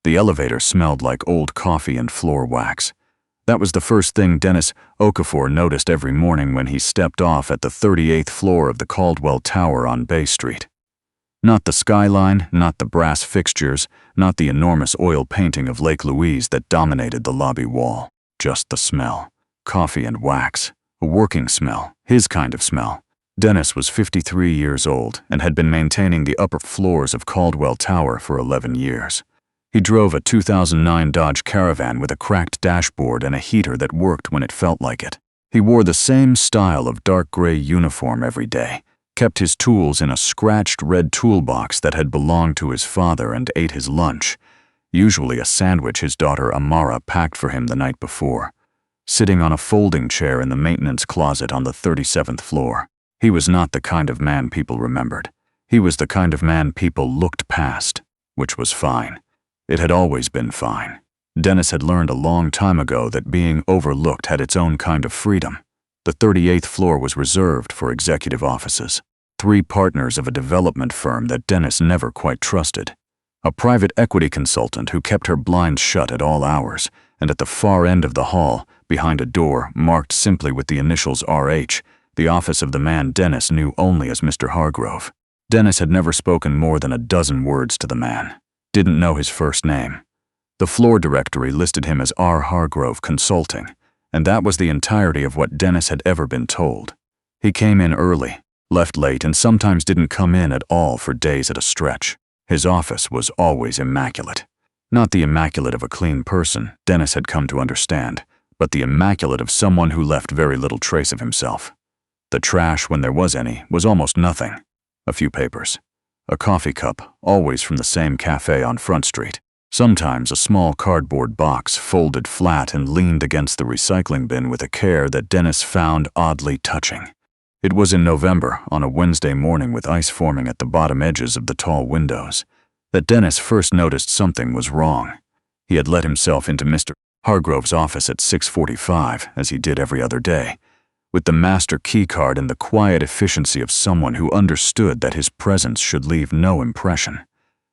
The elevator smelled like old coffee and floor wax. That was the first thing Dennis Okafor noticed every morning when he stepped off at the 38th floor of the Caldwell Tower on Bay Street. Not the skyline, not the brass fixtures, not the enormous oil painting of Lake Louise that dominated the lobby wall. Just the smell. Coffee and wax. A working smell. His kind of smell. Dennis was 53 years old and had been maintaining the upper floors of Caldwell Tower for 11 years. He drove a 2009 Dodge Caravan with a cracked dashboard and a heater that worked when it felt like it. He wore the same style of dark gray uniform every day, kept his tools in a scratched red toolbox that had belonged to his father, and ate his lunch, usually a sandwich his daughter Amara packed for him the night before, sitting on a folding chair in the maintenance closet on the 37th floor. He was not the kind of man people remembered. He was the kind of man people looked past, which was fine. It had always been fine. Dennis had learned a long time ago that being overlooked had its own kind of freedom. The 38th floor was reserved for executive offices. 3 partners of a development firm that Dennis never quite trusted. A private equity consultant who kept her blinds shut at all hours, and at the far end of the hall, behind a door marked simply with the initials RH, the office of the man Dennis knew only as Mr. Hargrove. Dennis had never spoken more than a dozen words to the man. Didn't know his first name. The floor directory listed him as R. Hargrove Consulting, and that was the entirety of what Dennis had ever been told. He came in early, left late, and sometimes didn't come in at all for days at a stretch. His office was always immaculate. Not the immaculate of a clean person, Dennis had come to understand, but the immaculate of someone who left very little trace of himself. The trash, when there was any, was almost nothing. A few papers. A coffee cup, always from the same cafe on Front Street. Sometimes a small cardboard box folded flat and leaned against the recycling bin with a care that Dennis found oddly touching. It was in November, on a Wednesday morning with ice forming at the bottom edges of the tall windows, that Dennis first noticed something was wrong. He had let himself into Mr. Hargrove's office at 6:45, as he did every other day, with the master keycard and the quiet efficiency of someone who understood that his presence should leave no impression.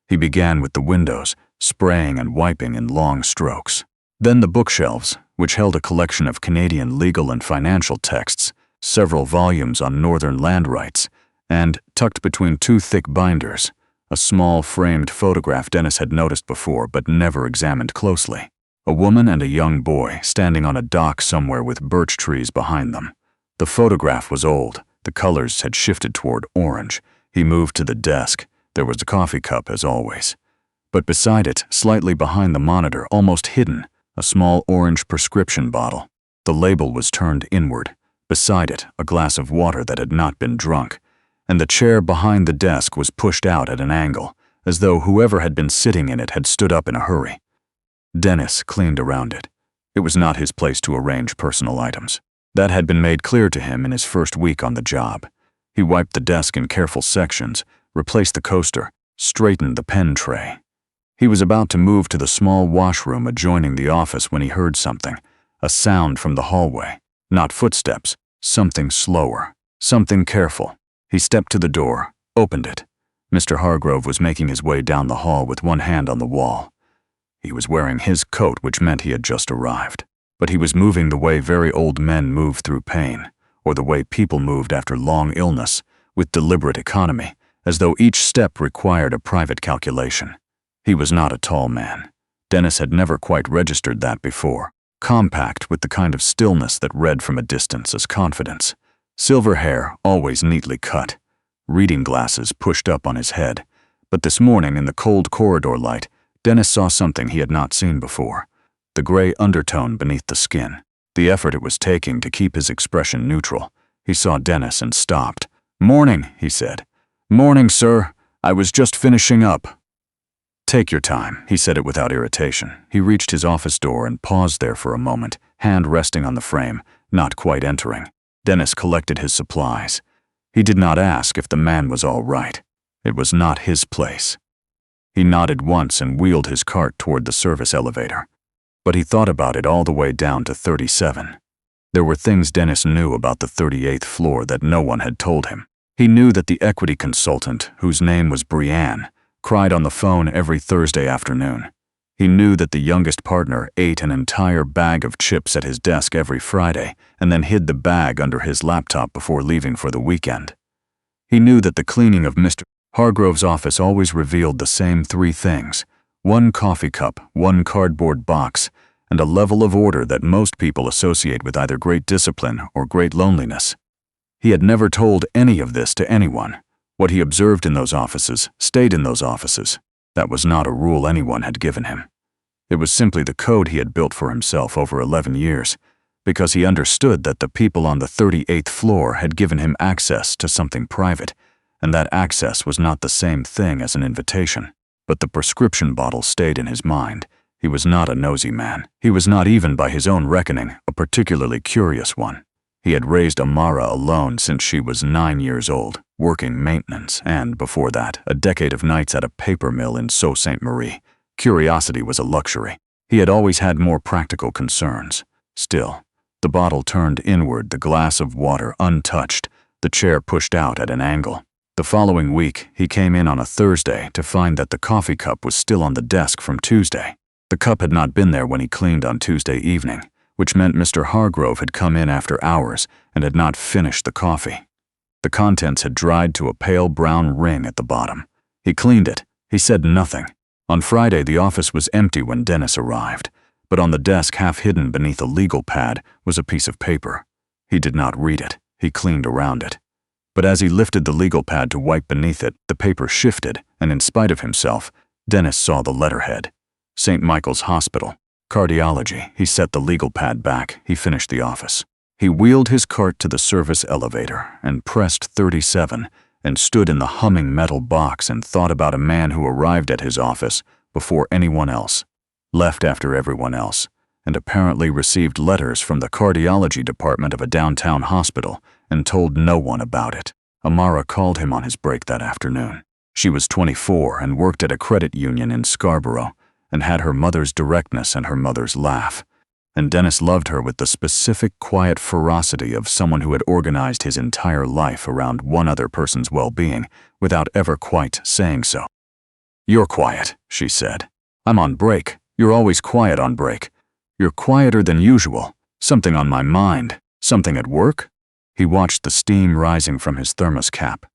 He began with the windows, spraying and wiping in long strokes. Then the bookshelves, which held a collection of Canadian legal and financial texts, several volumes on northern land rights, and, tucked between 2 thick binders, a small framed photograph Dennis had noticed before but never examined closely. A woman and a young boy standing on a dock somewhere with birch trees behind them. The photograph was old. The colors had shifted toward orange. He moved to the desk. There was a coffee cup, as always. But beside it, slightly behind the monitor, almost hidden, a small orange prescription bottle. The label was turned inward. Beside it, a glass of water that had not been drunk. And the chair behind the desk was pushed out at an angle, as though whoever had been sitting in it had stood up in a hurry. Dennis cleaned around it. It was not his place to arrange personal items. That had been made clear to him in his first week on the job. He wiped the desk in careful sections, replaced the coaster, straightened the pen tray. He was about to move to the small washroom adjoining the office when he heard something, a sound from the hallway. Not footsteps, something slower, something careful. He stepped to the door, opened it. Mr. Hargrove was making his way down the hall with one hand on the wall. He was wearing his coat, which meant he had just arrived. But he was moving the way very old men move through pain, or the way people moved after long illness, with deliberate economy, as though each step required a private calculation. He was not a tall man. Dennis had never quite registered that before. Compact, with the kind of stillness that read from a distance as confidence. Silver hair, always neatly cut. Reading glasses pushed up on his head. But this morning, in the cold corridor light, Dennis saw something he had not seen before. The gray undertone beneath the skin. The effort it was taking to keep his expression neutral. He saw Dennis and stopped. "Morning," he said. "Morning, sir. I was just finishing up." "Take your time," he said it without irritation. He reached his office door and paused there for a moment, hand resting on the frame, not quite entering. Dennis collected his supplies. He did not ask if the man was all right. It was not his place. He nodded once and wheeled his cart toward the service elevator. But he thought about it all the way down to 37. There were things Dennis knew about the 38th floor that no one had told him. He knew that the equity consultant, whose name was Brienne, cried on the phone every Thursday afternoon. He knew that the youngest partner ate an entire bag of chips at his desk every Friday and then hid the bag under his laptop before leaving for the weekend. He knew that the cleaning of Mr. Hargrove's office always revealed the same three things: one coffee cup, one cardboard box, and a level of order that most people associate with either great discipline or great loneliness. He had never told any of this to anyone. What he observed in those offices stayed in those offices. That was not a rule anyone had given him. It was simply the code he had built for himself over 11 years, because he understood that the people on the 38th floor had given him access to something private, and that access was not the same thing as an invitation. But the prescription bottle stayed in his mind. He was not a nosy man. He was not even, by his own reckoning, a particularly curious one. He had raised Amara alone since she was 9 years old, working maintenance, and, before that, a decade of nights at a paper mill in Sault Ste. Marie. Curiosity was a luxury. He had always had more practical concerns. Still, the bottle turned inward, the glass of water untouched, the chair pushed out at an angle. The following week, he came in on a Thursday to find that the coffee cup was still on the desk from Tuesday. The cup had not been there when he cleaned on Tuesday evening, which meant Mr. Hargrove had come in after hours and had not finished the coffee. The contents had dried to a pale brown ring at the bottom. He cleaned it. He said nothing. On Friday, the office was empty when Dennis arrived, but on the desk, half hidden beneath a legal pad, was a piece of paper. He did not read it. He cleaned around it. But as he lifted the legal pad to wipe beneath it, the paper shifted, and in spite of himself, Dennis saw the letterhead. St. Michael's Hospital. Cardiology. He set the legal pad back. He finished the office. He wheeled his cart to the service elevator and pressed 37 and stood in the humming metal box and thought about a man who arrived at his office before anyone else, left after everyone else, and apparently received letters from the cardiology department of a downtown hospital and told no one about it. Amara called him on his break that afternoon. She was 24 and worked at a credit union in Scarborough and had her mother's directness and her mother's laugh. And Dennis loved her with the specific, quiet ferocity of someone who had organized his entire life around one other person's well-being without ever quite saying so. "You're quiet," she said. "I'm on break. You're always quiet on break. You're quieter than usual. Something on my mind. Something at work?" He watched the steam rising from his thermos cap.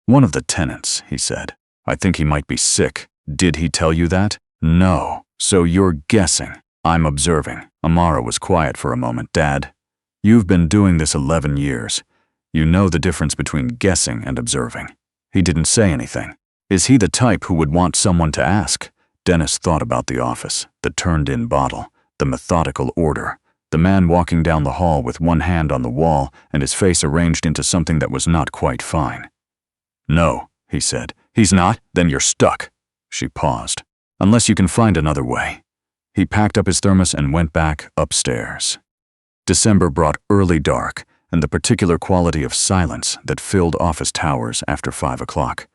"One of the tenants," he said. "I think he might be sick. Did he tell you that?" "No. So you're guessing." "I'm observing." Amara was quiet for a moment. "Dad, you've been doing this 11 years. You know the difference between guessing and observing." He didn't say anything. Is he the type who would want someone to ask? Dennis thought about the office, the turned-in bottle, the methodical order, the man walking down the hall with one hand on the wall and his face arranged into something that was not quite fine. "No," he said. "He's not? Then you're stuck." She paused. "Unless you can find another way." He packed up his thermos and went back upstairs. December brought early dark and the particular quality of silence that filled office towers after 5 o'clock.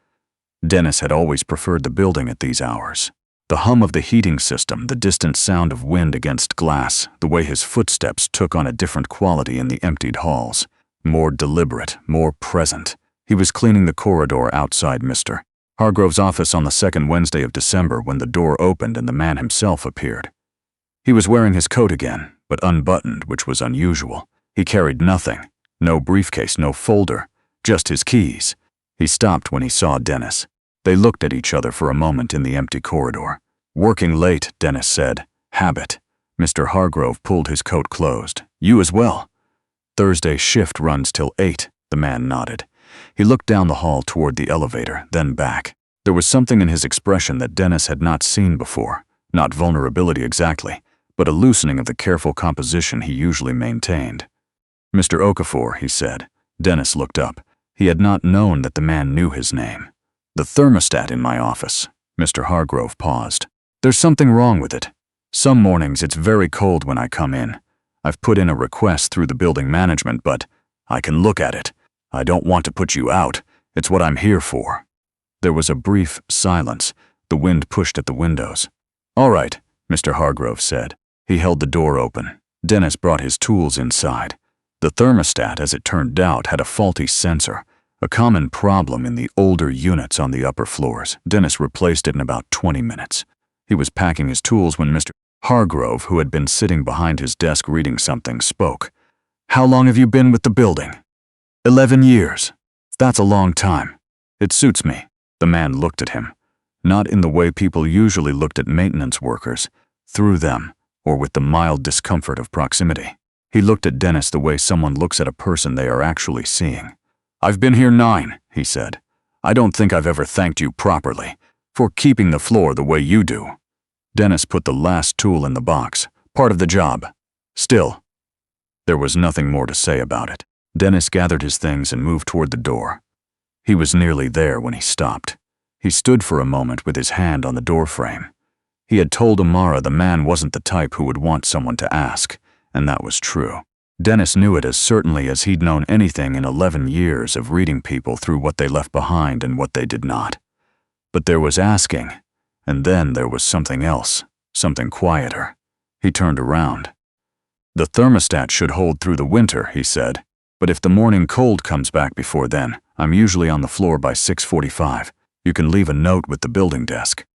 Dennis had always preferred the building at these hours. The hum of the heating system, the distant sound of wind against glass, the way his footsteps took on a different quality in the emptied halls. More deliberate, more present. He was cleaning the corridor outside Mr. Hargrove's office on the second Wednesday of December when the door opened and the man himself appeared. He was wearing his coat again, but unbuttoned, which was unusual. He carried nothing. No briefcase, no folder, just his keys. He stopped when he saw Dennis. They looked at each other for a moment in the empty corridor. "Working late," Dennis said. "Habit." Mr. Hargrove pulled his coat closed. "You as well." "Thursday shift runs till 8, the man nodded. He looked down the hall toward the elevator, then back. There was something in his expression that Dennis had not seen before. Not vulnerability exactly, but a loosening of the careful composition he usually maintained. "Mr. Okafor," he said. Dennis looked up. He had not known that the man knew his name. "The thermostat in my office." Mr. Hargrove paused. "There's something wrong with it. Some mornings it's very cold when I come in. I've put in a request through the building management, but I can look at it. I don't want to put you out. It's what I'm here for." There was a brief silence. The wind pushed at the windows. "All right," Mr. Hargrove said. He held the door open. Dennis brought his tools inside. The thermostat, as it turned out, had a faulty sensor, a common problem in the older units on the upper floors. Dennis replaced it in about 20 minutes. He was packing his tools when Mr. Hargrove, who had been sitting behind his desk reading something, spoke. "How long have you been with the building?" 11 years. That's a long time. It suits me. The man looked at him, not in the way people usually looked at maintenance workers, through them, or with the mild discomfort of proximity. He looked at Dennis the way someone looks at a person they are actually seeing. "I've been here 9, he said. "I don't think I've ever thanked you properly for keeping the floor the way you do." Dennis put the last tool in the box, part of the job. Still, there was nothing more to say about it. Dennis gathered his things and moved toward the door. He was nearly there when he stopped. He stood for a moment with his hand on the doorframe. He had told Amara the man wasn't the type who would want someone to ask, and that was true. Dennis knew it as certainly as he'd known anything in 11 years of reading people through what they left behind and what they did not. But there was asking, and then there was something else, something quieter. He turned around. "The thermostat should hold through the winter," he said, "but if the morning cold comes back before then, I'm usually on the floor by 6:45. You can leave a note with the building desk."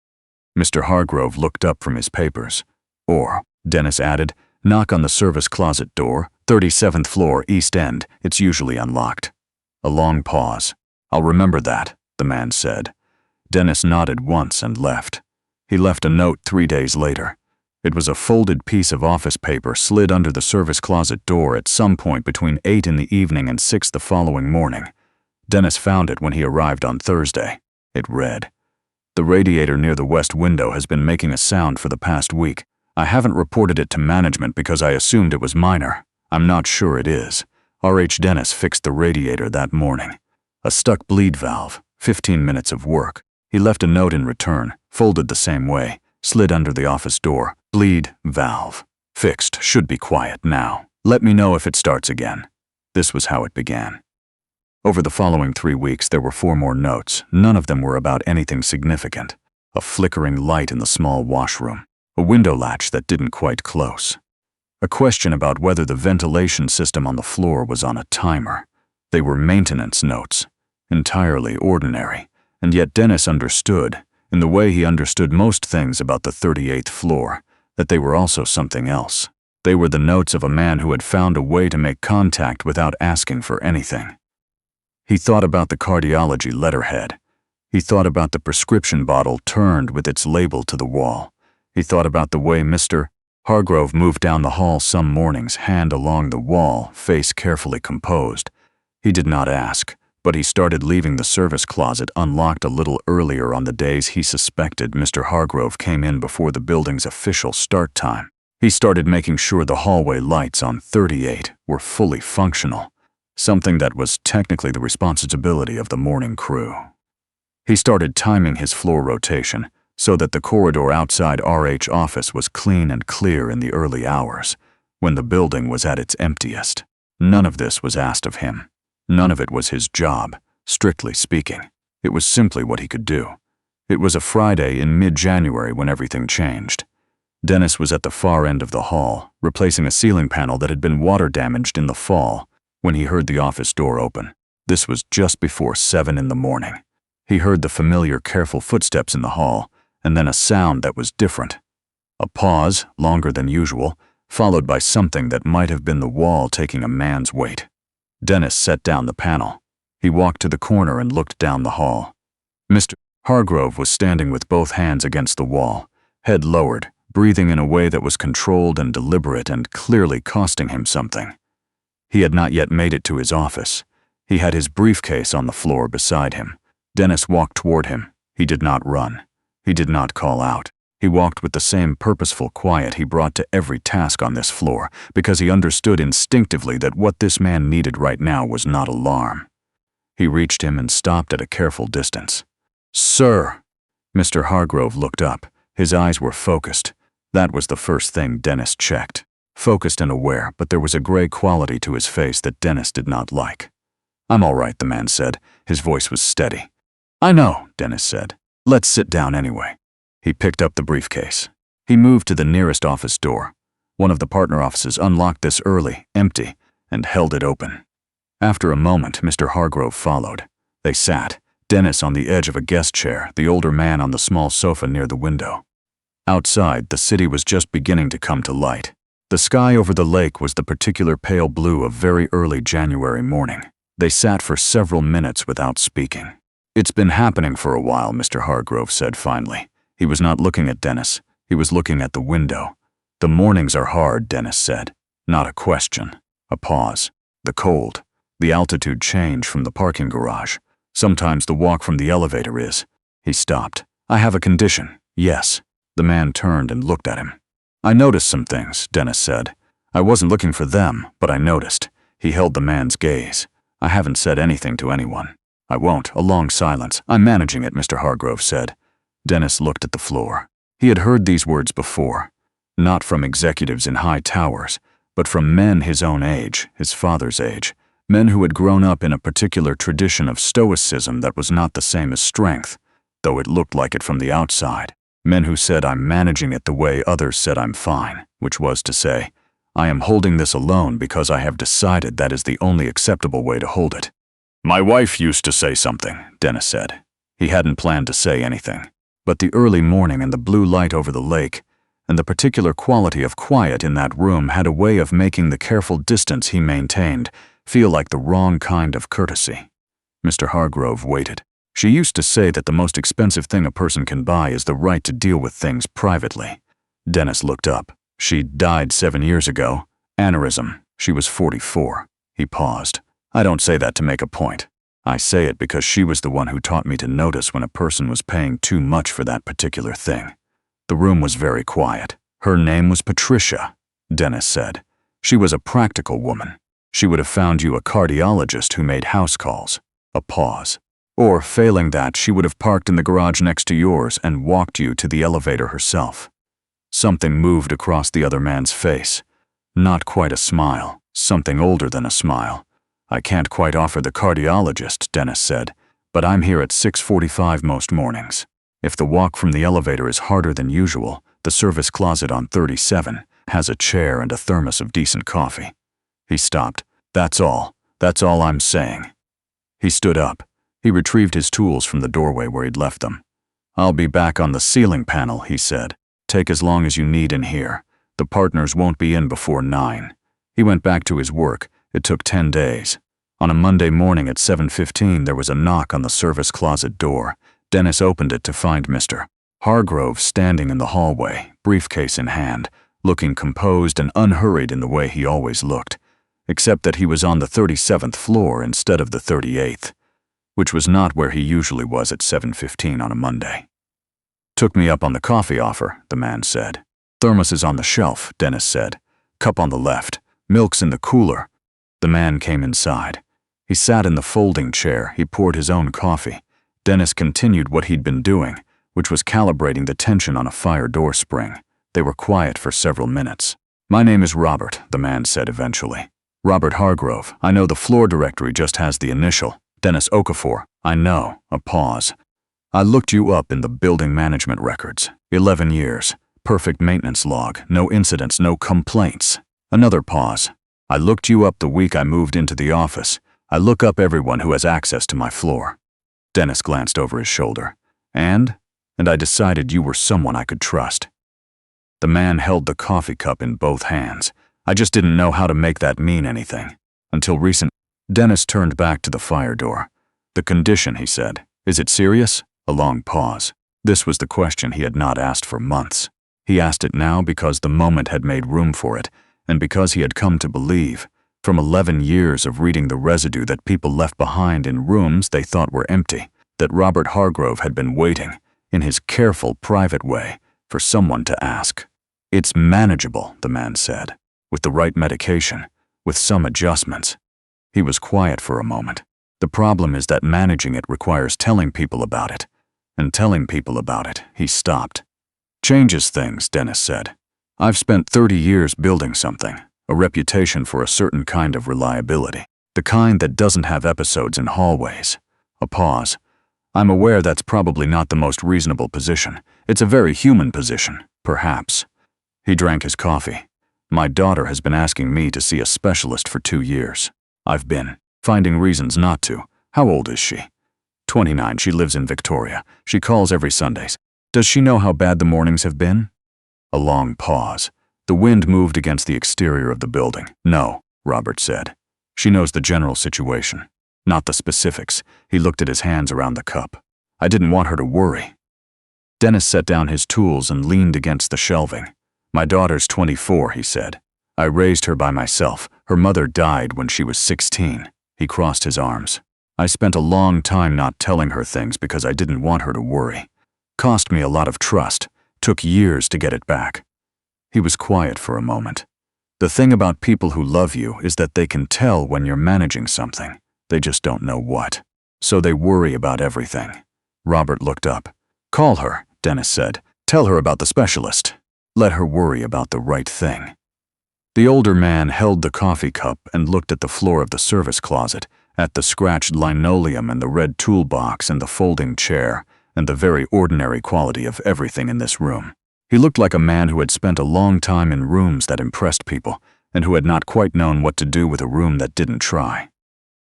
Mr. Hargrove looked up from his papers. "Or," Dennis added, "knock on the service closet door, 37th floor, East End. It's usually unlocked." A long pause. "I'll remember that," the man said. Dennis nodded once and left. He left a note 3 days later. It was a folded piece of office paper slid under the service closet door at some point between 8 in the evening and 6 the following morning. Dennis found it when he arrived on Thursday. It read, "The radiator near the west window has been making a sound for the past week. I haven't reported it to management because I assumed it was minor. I'm not sure it is. R.H. Dennis fixed the radiator that morning. A stuck bleed valve, 15 minutes of work. He left a note in return, folded the same way, slid under the office door. Bleed valve. Fixed. Should be quiet now. Let me know if it starts again." This was how it began. Over the following 3 weeks, there were 4 more notes. None of them were about anything significant. A flickering light in the small washroom. A window latch that didn't quite close. A question about whether the ventilation system on the floor was on a timer. They were maintenance notes. Entirely ordinary. And yet Dennis understood, in the way he understood most things about the 38th floor, that they were also something else. They were the notes of a man who had found a way to make contact without asking for anything. He thought about the cardiology letterhead. He thought about the prescription bottle turned with its label to the wall. He thought about the way Mr. Hargrove moved down the hall some mornings, hand along the wall, face carefully composed. He did not ask, but he started leaving the service closet unlocked a little earlier on the days he suspected Mr. Hargrove came in before the building's official start time. He started making sure the hallway lights on 38 were fully functional, something that was technically the responsibility of the morning crew. He started timing his floor rotation so that the corridor outside RH office was clean and clear in the early hours, when the building was at its emptiest. None of this was asked of him. None of it was his job, strictly speaking. It was simply what he could do. It was a Friday in mid-January when everything changed. Dennis was at the far end of the hall, replacing a ceiling panel that had been water damaged in the fall, when he heard the office door open. This was just before 7 in the morning. He heard the familiar, careful footsteps in the hall, and then a sound that was different. A pause, longer than usual, followed by something that might have been the wall taking a man's weight. Dennis set down the panel. He walked to the corner and looked down the hall. Mr. Hargrove was standing with both hands against the wall, head lowered, breathing in a way that was controlled and deliberate and clearly costing him something. He had not yet made it to his office. He had his briefcase on the floor beside him. Dennis walked toward him. He did not run. He did not call out. He walked with the same purposeful quiet he brought to every task on this floor, because he understood instinctively that what this man needed right now was not alarm. He reached him and stopped at a careful distance. "Sir!" Mr. Hargrove looked up. His eyes were focused. That was the first thing Dennis checked. Focused and aware, but there was a gray quality to his face that Dennis did not like. "I'm all right," the man said. His voice was steady. "I know," Dennis said. "Let's sit down anyway." He picked up the briefcase. He moved to the nearest office door. One of the partner offices unlocked this early, empty, and held it open. After a moment, Mr. Hargrove followed. They sat, Dennis on the edge of a guest chair, the older man on the small sofa near the window. Outside, the city was just beginning to come to light. The sky over the lake was the particular pale blue of very early January morning. They sat for several minutes without speaking. "It's been happening for a while," Mr. Hargrove said finally. He was not looking at Dennis. He was looking at the window. "The mornings are hard," Dennis said. Not a question. A pause. The cold. The altitude change from the parking garage. Sometimes the walk from the elevator is. He stopped. "I have a condition." "Yes." The man turned and looked at him. "I noticed some things," Dennis said. "I wasn't looking for them, but I noticed." He held the man's gaze. "I haven't said anything to anyone." "I won't." A long silence. "I'm managing it," Mr. Hargrove said. Dennis looked at the floor. He had heard these words before. Not from executives in high towers, but from men his own age, his father's age. Men who had grown up in a particular tradition of stoicism that was not the same as strength, though it looked like it from the outside. Men who said, "I'm managing it the way others said I'm fine," which was to say, "I am holding this alone because I have decided that is the only acceptable way to hold it." "My wife used to say something," Dennis said. He hadn't planned to say anything. But the early morning and the blue light over the lake, and the particular quality of quiet in that room had a way of making the careful distance he maintained feel like the wrong kind of courtesy. Mr. Hargrove waited. "She used to say that the most expensive thing a person can buy is the right to deal with things privately." Dennis looked up. "She died 7 years ago. Aneurysm. She was 44. He paused. "I don't say that to make a point. I say it because she was the one who taught me to notice when a person was paying too much for that particular thing." The room was very quiet. "Her name was Patricia," Dennis said. "She was a practical woman. She would have found you a cardiologist who made house calls." A pause. "Or, failing that, she would have parked in the garage next to yours and walked you to the elevator herself." Something moved across the other man's face. Not quite a smile, something older than a smile. "I can't quite offer the cardiologist," Dennis said, "but I'm here at 6:45 most mornings. If the walk from the elevator is harder than usual, the service closet on 37 has a chair and a thermos of decent coffee." He stopped. That's all I'm saying." He stood up. He retrieved his tools from the doorway where he'd left them. "I'll be back on the ceiling panel," he said. "Take as long as you need in here. The partners won't be in before 9. He went back to his work. It took 10 days. On a Monday morning at 7:15, there was a knock on the service closet door. Dennis opened it to find Mr. Hargrove standing in the hallway, briefcase in hand, looking composed and unhurried in the way he always looked, except that he was on the 37th floor instead of the 38th, which was not where he usually was at 7:15 on a Monday. "Took me up on the coffee offer," the man said. "Thermos is on the shelf," Dennis said. "Cup on the left. Milk's in the cooler." The man came inside. He sat in the folding chair. He poured his own coffee. Dennis continued what he'd been doing, which was calibrating the tension on a fire door spring. They were quiet for several minutes. "My name is Robert," the man said eventually. "Robert Hargrove. I know the floor directory just has the initial. Dennis Okafor. I know." A pause. "I looked you up in the building management records. 11 years. Perfect maintenance log. No incidents, no complaints." Another pause. "I looked you up the week I moved into the office. I look up everyone who has access to my floor." Dennis glanced over his shoulder. And I decided you were someone I could trust." The man held the coffee cup in both hands. "I just didn't know how to make that mean anything. Until recent." Dennis turned back to the fire door. "The condition," he said. "Is it serious?" A long pause. This was the question he had not asked for months. He asked it now because the moment had made room for it, and because he had come to believe, from 11 years of reading the residue that people left behind in rooms they thought were empty, that Robert Hargrove had been waiting, in his careful, private way, for someone to ask. "It's manageable," the man said, "with the right medication, with some adjustments." He was quiet for a moment. "The problem is that managing it requires telling people about it. And telling people about it," he stopped. "Changes things," Dennis said. "I've spent 30 years building something, a reputation for a certain kind of reliability, the kind that doesn't have episodes in hallways." A pause. "I'm aware that's probably not the most reasonable position. It's a very human position, perhaps." He drank his coffee. "My daughter has been asking me to see a specialist for 2 years. I've been finding reasons not to." "How old is she?" 29. She lives in Victoria. She calls every Sundays. "Does she know how bad the mornings have been?" A long pause. The wind moved against the exterior of the building. "No," Robert said. "She knows the general situation, not the specifics." He looked at his hands around the cup. "I didn't want her to worry." Dennis set down his tools and leaned against the shelving. "My daughter's 24, he said. "I raised her by myself. Her mother died when she was 16. He crossed his arms. "I spent a long time not telling her things because I didn't want her to worry. Cost me a lot of trust. Took years to get it back." He was quiet for a moment. "The thing about people who love you is that they can tell when you're managing something. They just don't know what. So they worry about everything." Robert looked up. "Call her," Dennis said. "Tell her about the specialist. Let her worry about the right thing." The older man held the coffee cup and looked at the floor of the service closet, at the scratched linoleum and the red toolbox and the folding chair, and the very ordinary quality of everything in this room. He looked like a man who had spent a long time in rooms that impressed people, and who had not quite known what to do with a room that didn't try.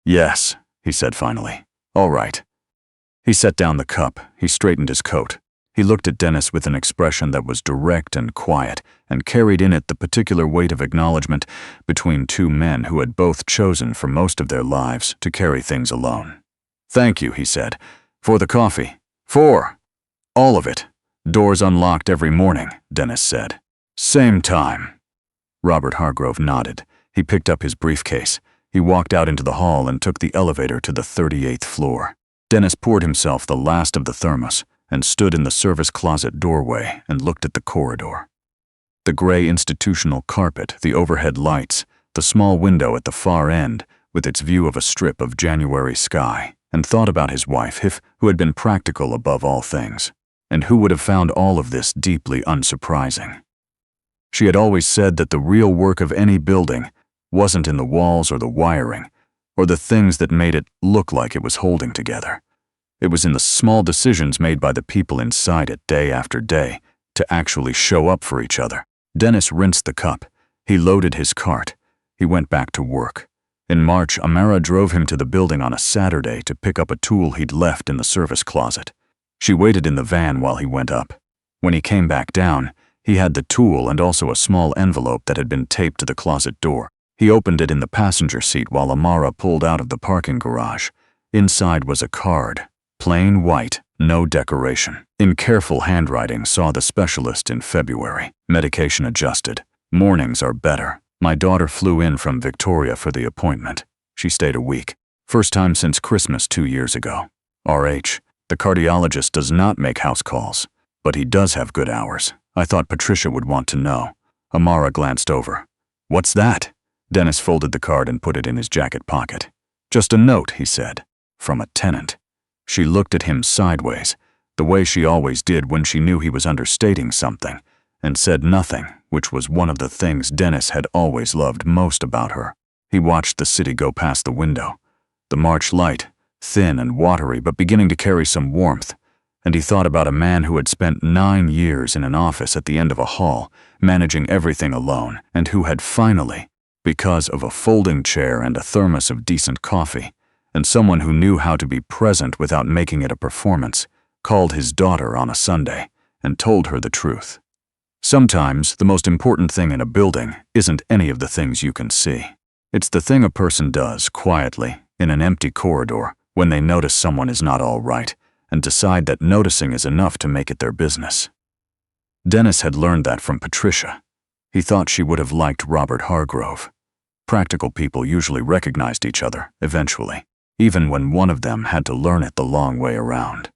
"Yes," he said finally. "All right." He set down the cup. He straightened his coat. He looked at Dennis with an expression that was direct and quiet, and carried in it the particular weight of acknowledgement between two men who had both chosen for most of their lives to carry things alone. "Thank you," he said, "for the coffee. For all of it. Doors unlocked every morning," Dennis said. "Same time." Robert Hargrove nodded. He picked up his briefcase. He walked out into the hall and took the elevator to the 38th floor. Dennis poured himself the last of the thermos and stood in the service closet doorway and looked at the corridor. The gray institutional carpet, the overhead lights, the small window at the far end with its view of a strip of January sky, and thought about his wife, who had been practical above all things, and who would have found all of this deeply unsurprising. She had always said that the real work of any building wasn't in the walls or the wiring, or the things that made it look like it was holding together. It was in the small decisions made by the people inside it day after day to actually show up for each other. Dennis rinsed the cup. He loaded his cart. He went back to work. In March, Amara drove him to the building on a Saturday to pick up a tool he'd left in the service closet. She waited in the van while he went up. When he came back down, he had the tool and also a small envelope that had been taped to the closet door. He opened it in the passenger seat while Amara pulled out of the parking garage. Inside was a card, plain white, no decoration. In careful handwriting, "Saw the specialist in February. Medication adjusted. Mornings are better. My daughter flew in from Victoria for the appointment. She stayed a week. First time since Christmas 2 years ago. RH, the cardiologist does not make house calls, but he does have good hours. I thought Patricia would want to know." Amara glanced over. "What's that?" Dennis folded the card and put it in his jacket pocket. "Just a note," he said. "From a tenant." She looked at him sideways, the way she always did when she knew he was understating something, and said nothing, which was one of the things Dennis had always loved most about her. He watched the city go past the window. The March light, thin and watery but beginning to carry some warmth, and he thought about a man who had spent 9 years in an office at the end of a hall, managing everything alone, and who had finally, because of a folding chair and a thermos of decent coffee, and someone who knew how to be present without making it a performance, called his daughter on a Sunday and told her the truth. Sometimes the most important thing in a building isn't any of the things you can see. It's the thing a person does quietly in an empty corridor when they notice someone is not all right and decide that noticing is enough to make it their business. Dennis had learned that from Patricia. He thought she would have liked Robert Hargrove. Practical people usually recognized each other, eventually, even when one of them had to learn it the long way around.